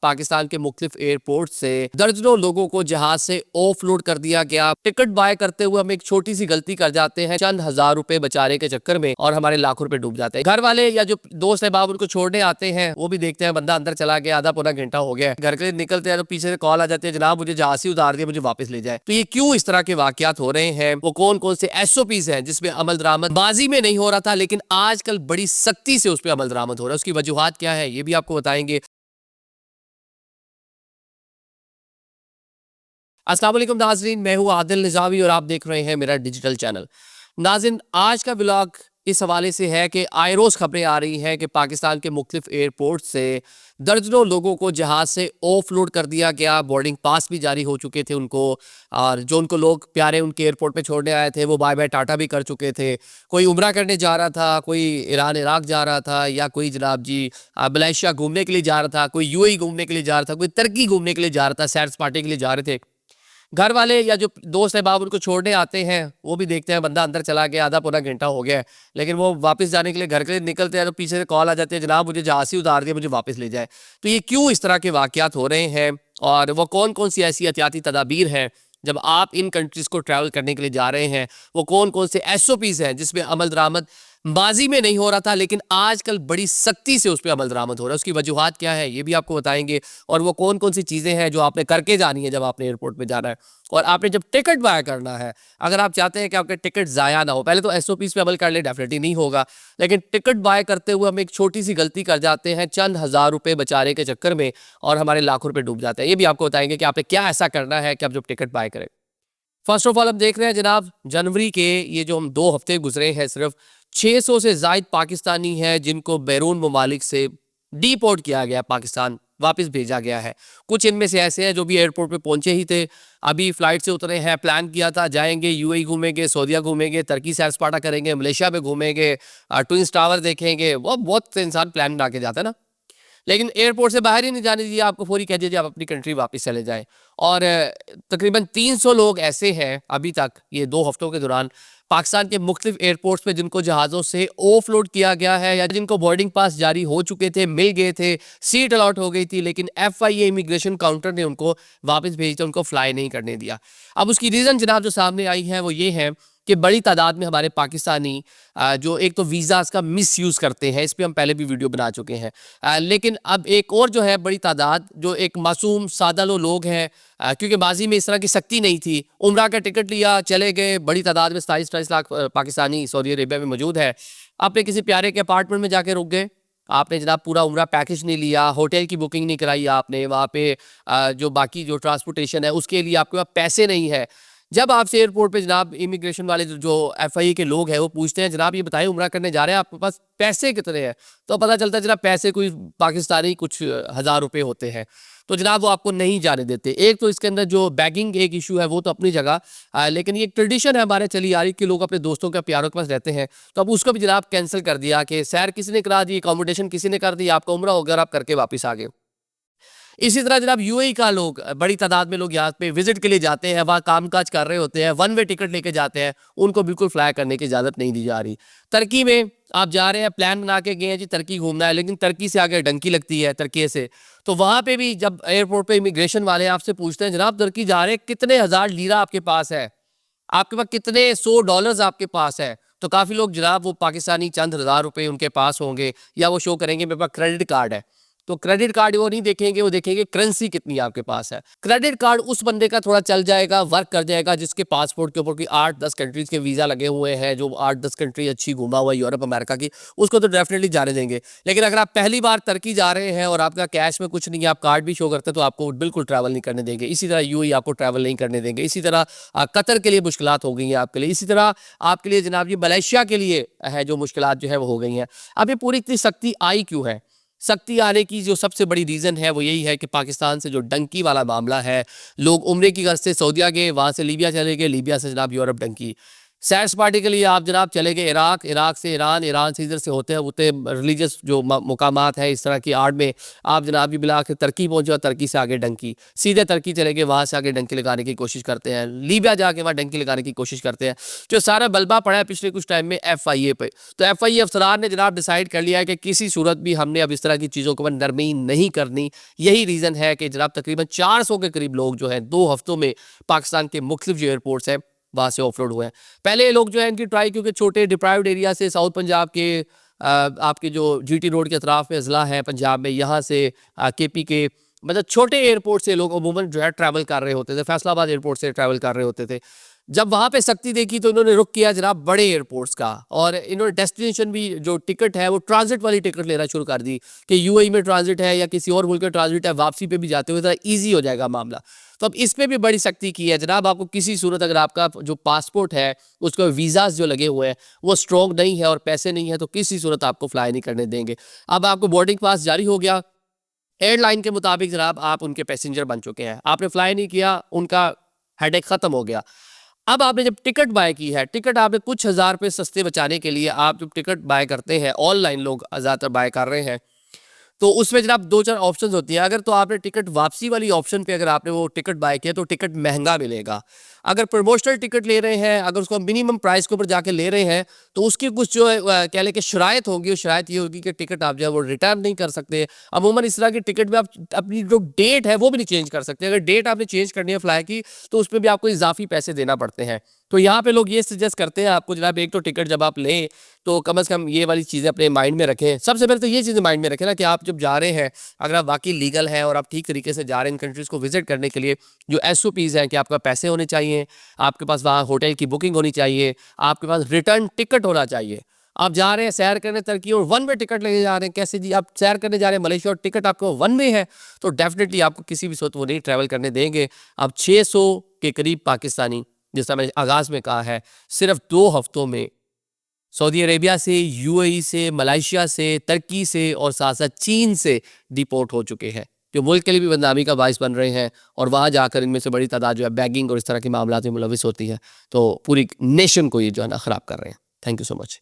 पाकिस्तान के मुख्तलिफ एयरपोर्ट से दर्जनों लोगों को जहाज से ऑफलोड कर दिया गया। टिकट बाय करते हुए हम एक छोटी सी गलती कर जाते हैं चंद हजार रुपए बचाने के चक्कर में, और हमारे लाखों रुपए डूब जाते हैं। घर वाले या जो दोस्त है बाप उनको छोड़ने आते हैं, वो भी देखते हैं बंदा अंदर चला गया, आधा पौना घंटा हो गया, घर के लिए निकलते हैं तो पीछे से कॉल आ जाती है, जनाब मुझे जहाज ही उतार दिया, मुझे वापस ले जाए। तो ये क्यों इस तरह के वाकयात हो रहे हैं, वो कौन कौन से SOPs हैं जिसमें अमल दरामद माजी में नहीं हो रहा था लेकिन आजकल बड़ी सख्ती से उस पर अमल दरामद हो रहा है, उसकी वजूहात क्या है ये भी आपको बताएंगे। अस्सलाम वालेकुम नाज़रीन, मैं हूँ आदिल निज़ामी और आप देख रहे हैं मेरा डिजिटल चैनल। नाज़रीन, आज का व्लॉग इस हवाले से है कि आए रोज़ खबरें आ रही हैं कि पाकिस्तान के मुख्तलिफ एयरपोर्ट से दर्जनों लोगों को जहाज़ से ऑफलोड कर दिया गया। बोर्डिंग पास भी जारी हो चुके थे उनको, और जो उनको लोग प्यारे उनके एयरपोर्ट पे छोड़ने आए थे वो बाय बाय टाटा भी कर चुके थे। कोई उम्रा करने जा रहा था, कोई ईरान इराक जा रहा था, या कोई जनाब जी मलेशिया घूमने के लिए जा रहा था, कोई UAE घूमने के लिए जा रहा था, कोई तुर्की घूमने के लिए जा रहा था, सैर सपाटे के लिए जा रहे थे। घर वाले या जो दोस्त है बाप उनको छोड़ने आते हैं, वो भी देखते हैं बंदा अंदर चला गया, आधा पौना घंटा हो गया, लेकिन वो वापस जाने के लिए घर के लिए निकलते हैं तो पीछे से कॉल आ जाती है, जनाब मुझे जहाज ही उतार दिया, मुझे वापस ले जाए। तो ये क्यों इस तरह के वाकयात हो रहे हैं, और वो कौन कौन सी ऐसी एहतियाती तदाबीर हैं जब आप इन कंट्रीज़ को ट्रैवल करने के लिए जा रहे हैं, वो कौन कौन से SOPs हैं जिसमें अमल दरामद माजी में नहीं हो रहा था लेकिन आजकल बड़ी सख्ती से उस पर अमल दरामद हो रहा है, उसकी वजूहात क्या है ये भी आपको बताएंगे। और वो कौन कौन सी चीज़ें हैं जो आपने करके जानी है जब आपने एयरपोर्ट पे जाना है, और आपने जब टिकट बाय करना है, अगर आप चाहते हैं कि आपके टिकट ज़ाया ना हो, पहले तो SOPs पे अमल कर ले, डेफिनेटली नहीं होगा, लेकिन टिकट बाय करते हुए हम एक छोटी सी गलती कर जाते हैं चंद हज़ार रुपये बचाने के चक्कर में, और हमारे लाखों रुपये डूब जाते हैं। ये भी आपको बताएंगे कि आपने क्या ऐसा करना है कि आप जब टिकट बाय करें। फर्स्ट ऑफ ऑल हम देख रहे हैं जनाब, जनवरी के ये जो हम 2 हफ्ते गुजरे हैं, सिर्फ 600 से ज़ायद पाकिस्तानी हैं जिनको बैरून ममालिक से डिपोर्ट किया गया, पाकिस्तान वापस भेजा गया है। कुछ इनमें से ऐसे हैं जो भी एयरपोर्ट पे पहुंचे ही थे, अभी फ्लाइट से उतरे हैं, प्लान किया था जाएंगे UAE घूमेंगे, सऊदीया घूमेंगे, तुर्की सैर सपाटा करेंगे, मलेशिया में घूमेंगे, ट्विंस टावर देखेंगे, वो बहुत से इंसान प्लान बना के जाता है ना, लेकिन एयरपोर्ट से बाहर ही नहीं जाने दिया, आपको फौरी कह दीजिए आप अपनी कंट्री वापस चले जाएं। और तकरीबन 300 लोग ऐसे हैं अभी तक ये 2 हफ्तों के दौरान पाकिस्तान के मुख्तलिफ एयरपोर्ट्स पे जिनको जहाज़ों से ऑफलोड किया गया है, या जिनको बोर्डिंग पास जारी हो चुके थे, मिल गए थे, सीट अलॉट हो गई थी, लेकिन FIA इमिग्रेशन काउंटर ने उनको वापस भेज दिया, उनको फ्लाई नहीं करने दिया। अब उसकी रीज़न जनाब जो सामने आई है वो ये है कि बड़ी तादाद में हमारे पाकिस्तानी जो एक तो वीज़ाज़ का मिसयूज़ करते हैं, इस पर हम पहले भी वीडियो बना चुके हैं, लेकिन अब एक और जो है बड़ी तादाद जो एक मासूम सादा लोग हैं, क्योंकि माजी में इस तरह की सख्ती नहीं थी, उम्रा का टिकट लिया चले गए, बड़ी तादाद में 27-28 लाख पाकिस्तानी सऊदी अरेबिया में मौजूद है। आपने किसी प्यारे के अपार्टमेंट में जाके रुक गए, आपने जनाब पूरा उम्रा पैकेज नहीं लिया, होटल की बुकिंग नहीं कराई आपने, वहाँ पे जो बाकी जो ट्रांसपोर्टेशन है उसके लिए आपके पास पैसे नहीं है। जब आपसे एयरपोर्ट पे जनाब इमिग्रेशन वाले जो FIA के लोग हैं वो पूछते हैं, जनाब ये बताएं उम्रा करने जा रहे हैं, आपके पास पैसे कितने हैं, तो पता चलता है जनाब पैसे कोई पाकिस्तानी कुछ हज़ार रुपए होते हैं, तो जनाब वो आपको नहीं जाने देते। एक तो इसके अंदर जो बैगिंग एक इशू है वो तो अपनी जगह, लेकिन ये एक ट्रेडिशन है हमारे चली आ रही कि लोग अपने दोस्तों के प्यारों के पास रहते हैं, तो अब उसको भी जनाब कैंसिल कर दिया कि सैर किसी ने करा दी, अकोमोडेशन किसी ने कर दी, आपका उम्रा होगा आप करके वापस आ गए। इसी तरह जनाब UAE का लोग बड़ी तादाद में लोग यहाँ पे विजिट के लिए जाते हैं, वहाँ कामकाज कर रहे होते हैं, वन वे टिकट लेके जाते हैं, उनको बिल्कुल फ्लाई करने की इजाज़त नहीं दी जा रही। तुर्की में आप जा रहे हैं, प्लान बना के गए हैं जी तुर्की घूमना है, लेकिन तुर्की से आगे डंकी लगती है तुर्की से, तो वहाँ पे भी जब एयरपोर्ट पे इमिग्रेशन वाले आपसे पूछते हैं जनाब तुर्की जा रहे हैं, कितने हज़ार लीरा आपके पास है, आपके पास कितने $100 आपके पास है, तो काफ़ी लोग जनाब वो पाकिस्तानी चंद हज़ार रुपये उनके पास होंगे, या वो शो करेंगे मेरे पास क्रेडिट कार्ड है, तो क्रेडिट कार्ड वो नहीं देखेंगे, वो देखेंगे करेंसी कितनी आपके पास है। क्रेडिट कार्ड उस बंदे का थोड़ा चल जाएगा, वर्क कर जाएगा, जिसके पासपोर्ट के ऊपर कोई 8-10 कंट्रीज़ के वीज़ा लगे हुए हैं, जो 8-10 कंट्री अच्छी घूमा हुआ है यूरोप अमेरिका की, उसको तो डेफिनेटली जाने देंगे। लेकिन अगर आप पहली बार तुर्की जा रहे हैं और आपका कैश में कुछ नहीं है, आप कार्ड भी शो करते हैं, तो आपको बिल्कुल ट्रैवल नहीं करने देंगे। इसी तरह UAE आपको ट्रैवल नहीं करने देंगे। इसी तरह कतर के लिए मुश्किलात हो गई हैं आपके लिए। इसी तरह आपके लिए जनाब ये मलेशिया के लिए है जो मुश्किलात जो है वो हो गई हैं। अब ये पूरी इतनी सख्ती आई क्यों है? सख्ती आने की जो सबसे बड़ी रीज़न है वो यही है कि पाकिस्तान से जो डंकी वाला मामला है, लोग उम्रे की गर्ज से सऊदीया गए, वहाँ से लीबिया चले गए, लीबिया से जनाब यूरोप डंकी। सैर सपाटे के लिए आप जनाब चले गए इराक, इराक से ईरान, ईरान से इधर से होते होते रिलीजियस जो मुकामात है इस तरह की आड़ में आप जनाब भी बिला के तुर्की पहुंचे और तुर्की से आगे डंकी, सीधे तुर्की चले गए, वहाँ से आगे डंकी लगाने की कोशिश करते हैं, लीबिया जाके वहाँ डंकी लगाने की कोशिश करते हैं। जो सारा बलबा पड़ा है पिछले कुछ टाइम में FIA पे, तो FIA अफसरान ने जनाब डिसाइड कर लिया है कि किसी सूरत भी हमने अब इस तरह की चीज़ों को नरमी नहीं करनी। यही रीज़न है कि जनाब तकरीबन 400 के करीब लोग जो हैं 2 हफ्तों में पाकिस्तान के मुख्तलिफ जो एयरपोर्ट्स हैं वहाँ से ऑफ रोड हुए हैं। पहले ये लोग जो है इनकी ट्राई क्योंकि छोटे डिप्राइव्ड एरिया से साउथ पंजाब के आपके जो GT रोड के अतराफ में अजला है पंजाब में, यहाँ से KP के मतलब छोटे एयरपोर्ट से लोग अमूमन जो है ट्रैवल कर रहे होते थे, फैसलाबाद एयरपोर्ट से ट्रैवल कर रहे होते थे। जब वहाँ पे सख्ती देखी तो इन्होंने रुक किया जनाब बड़े एयरपोर्ट्स का, और इन्होंने डेस्टिनेशन भी जो टिकट है वो ट्रांजिट वाली टिकट लेना शुरू कर दी कि UAE में ट्रांजिट है या किसी और मुल्क में ट्रांजिट है, वापसी पे भी जाते हुए ज़रा ईजी हो जाएगा मामला। तो अब इस पे भी बड़ी सख्ती की है जनाब। आपको किसी सूरत अगर आपका जो पासपोर्ट है उसको वीज़ाज जो लगे हुए हैं वो स्ट्रॉन्ग नहीं है और पैसे नहीं है तो किसी सूरत आपको फ्लाई नहीं करने देंगे। अब आपको बोर्डिंग पास जारी हो गया, एयरलाइन के मुताबिक जनाब आप उनके पैसेंजर बन चुके हैं, आपने फ्लाई नहीं किया, उनका हेडेक ख़त्म हो गया। अब आपने जब टिकट बाय की है, टिकट आपने कुछ हज़ार रुपये सस्ते बचाने के लिए आप जब टिकट बाय करते हैं, ऑनलाइन लोग ज़्यादातर बाय कर रहे हैं, तो उसमें जनाब 2-4 ऑप्शंस होती हैं। अगर तो आपने टिकट वापसी वाली ऑप्शन पे अगर आपने वो टिकट बाय किया तो टिकट महंगा मिलेगा। अगर प्रमोशनल टिकट ले रहे हैं, अगर उसको मिनिमम प्राइस के ऊपर जाके ले रहे हैं तो उसकी कुछ जो है कह लें कि शराइत होगी, वो शराइत ये होगी कि टिकट आप जो है वो रिटर्न नहीं कर सकते। अमूमन इस तरह की टिकट में आप अपनी जो डेट है वो भी नहीं चेंज कर सकते। अगर डेट आपने चेंज करनी है फ्लाई की तो उसमें भी आपको इजाफी पैसे देना पड़ते हैं। तो यहाँ पे लोग ये सजेस्ट करते हैं आपको जनाब एक तो टिकट जब आप लें तो कम से कम ये वाली चीज़ें अपने माइंड में रखें। सबसे पहले तो ये चीज़ें माइंड में रखें ना कि आप जब जा रहे हैं, अगर आप वाकई लीगल हैं और आप ठीक तरीके से जा रहे हैं इन कंट्रीज़ को विजिट करने के लिए, जो SOPs हैं कि आपका पैसे होने चाहिए, आपके पास वहाँ होटल की बुकिंग होनी चाहिए, आपके पास रिटर्न टिकट होना चाहिए। आप जा रहे हैं सैर करने तुर्की और 1 वे टिकट लेके जा रहे हैं, कैसे जी? आप सैर करने जा रहे हैं मलेशिया और टिकट आपको 1 वे है तो डेफिनेटली आपको किसी भी सूरत वो नहीं ट्रैवल करने देंगे। अब 600 के करीब पाकिस्तानी, जैसा मैंने आगाज़ में कहा है, सिर्फ 2 हफ्तों में सऊदी अरेबिया से, UAE से, मलेशिया से, तुर्की से और साथ साथ चीन से डिपोर्ट हो चुके हैं, जो मुल्क के लिए भी बदनामी का बाइस बन रहे हैं। और वहाँ जाकर इनमें से बड़ी तादाद जो है बैगिंग और इस तरह के मामलों में मुलविस होती है, तो पूरी नेशन को ये जो है ना ख़राब कर रहे हैं। Thank you so much.